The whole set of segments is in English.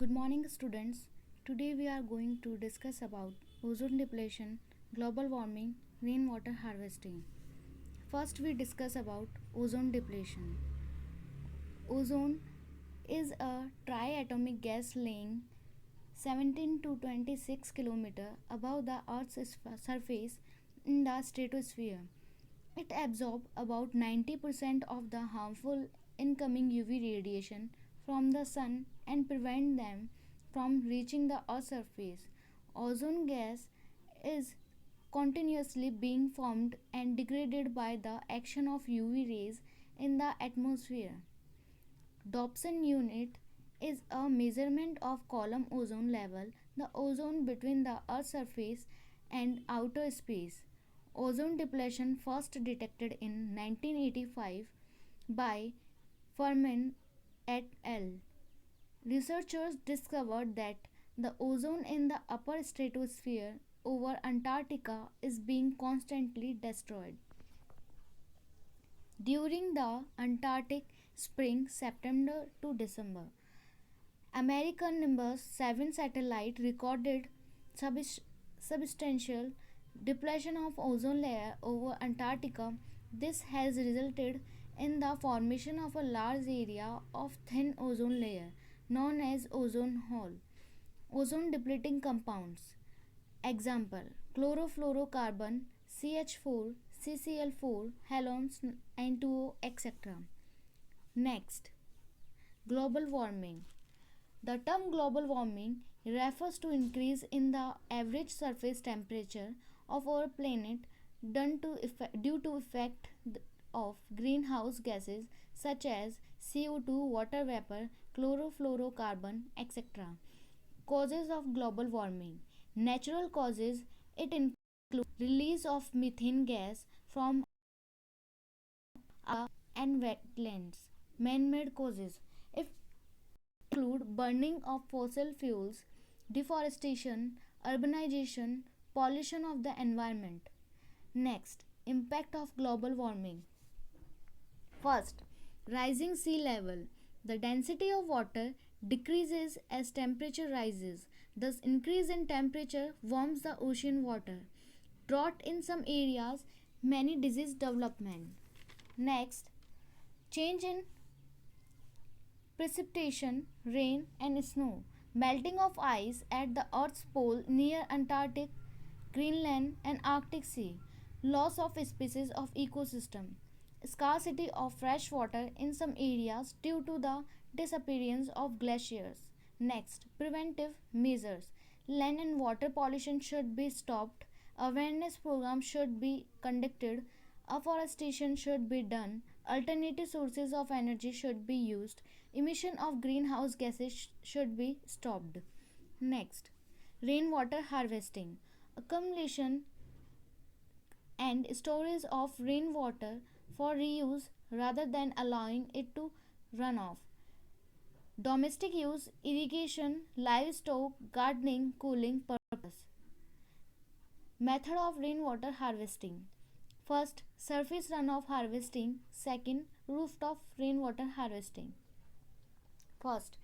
Good morning, students. Today we are going to discuss about ozone depletion, global warming, rainwater harvesting. First, we discuss about ozone depletion. Ozone is a triatomic gas laying 17 to 26 km above the Earth's surface in the stratosphere. It absorbs about 90% of the harmful incoming UV radiation from the sun and prevent them from reaching the Earth's surface. Ozone gas is continuously being formed and degraded by the action of UV rays in the atmosphere. Dobson unit is a measurement of column ozone level, the ozone between the Earth's surface and outer space. Ozone depletion first detected in 1985 by Furman et al. Researchers discovered that the ozone in the upper stratosphere over Antarctica is being constantly destroyed. During the Antarctic spring, September to December, American Nimbus 7 satellite recorded substantial depletion of ozone layer over Antarctica. This has resulted in the formation of a large area of thin ozone layer known as ozone hole. Ozone depleting compounds. Example: chlorofluorocarbon, CH4, CCl4, halogens, N2O, etc. Next, global warming. The term global warming refers to increase in the average surface temperature of our planet due to effect of greenhouse gases such as CO2, water vapor, chlorofluorocarbon, etc. Causes of global warming. Natural causes, it includes release of methane gas from and wetlands. Man-made causes, if include burning of fossil fuels, deforestation, urbanization, pollution of the environment. Next, impact of global warming. First, rising sea level. The density of water decreases as temperature rises. Thus, increase in temperature warms the ocean water. Drought in some areas, many disease development. Next, change in precipitation, rain and snow. Melting of ice at the Earth's pole near Antarctic, Greenland and Arctic Sea. Loss of species of ecosystem. Scarcity of fresh water in some areas due to the disappearance of glaciers. Next, preventive measures. Land and water pollution should be stopped. Awareness programs should be conducted. Afforestation should be done. Alternative sources of energy should be used. Emission of greenhouse gases should be stopped. Next, rainwater harvesting. Accumulation and storage of rainwater for reuse rather than allowing it to run off. Domestic use, irrigation, livestock, gardening, cooling purpose. Method of rainwater harvesting. First, surface runoff harvesting. Second, rooftop rainwater harvesting. First,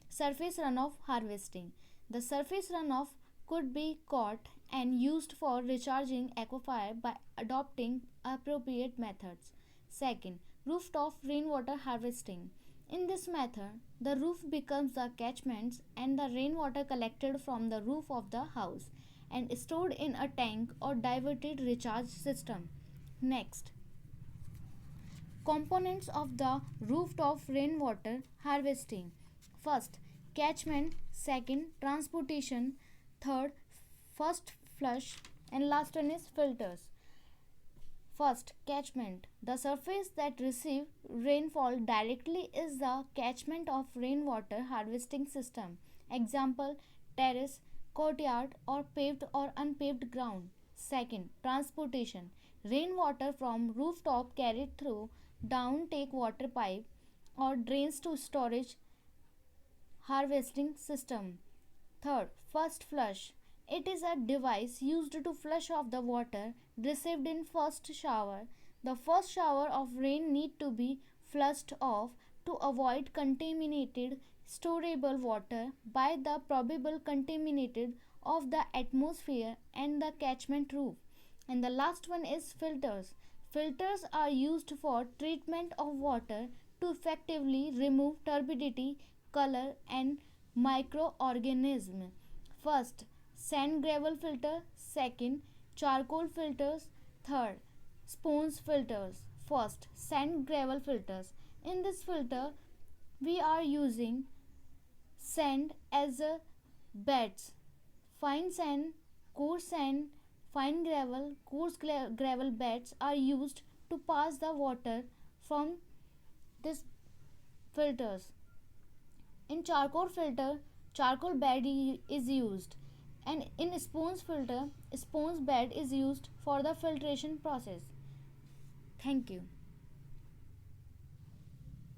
surface runoff harvesting. The surface runoff could be caught and used for recharging aquifer by adopting appropriate methods. Second, rooftop rainwater harvesting. In this method, the roof becomes the catchments and the rainwater collected from the roof of the house and stored in a tank or diverted recharge system. Next, components of the rooftop rainwater harvesting. First, catchment. Second, transportation. Third, first flush. And last one is filters. First, catchment. The surface that receives rainfall directly is the catchment of rainwater harvesting system. Example, terrace, courtyard or paved or unpaved ground. Second, transportation. Rainwater from rooftop carried through down take water pipe or drains to storage harvesting system. Third, first flush. It is a device used to flush off the water received in first shower. The first shower of rain need to be flushed off to avoid contaminated storable water by the probable contaminated of the atmosphere and the catchment roof. And the last one is filters. Filters are used for treatment of water to effectively remove turbidity, color, and microorganism. First, sand gravel filter. Second, charcoal filters. Third, sponge filters. First, sand gravel filters. In this filter, we are using sand as a beds. Fine sand, coarse sand, fine gravel, coarse gravel beds are used to pass the water from these filters. In charcoal filter, charcoal bed is used, and in sponge filter, sponge bed is used for the filtration process. Thank you.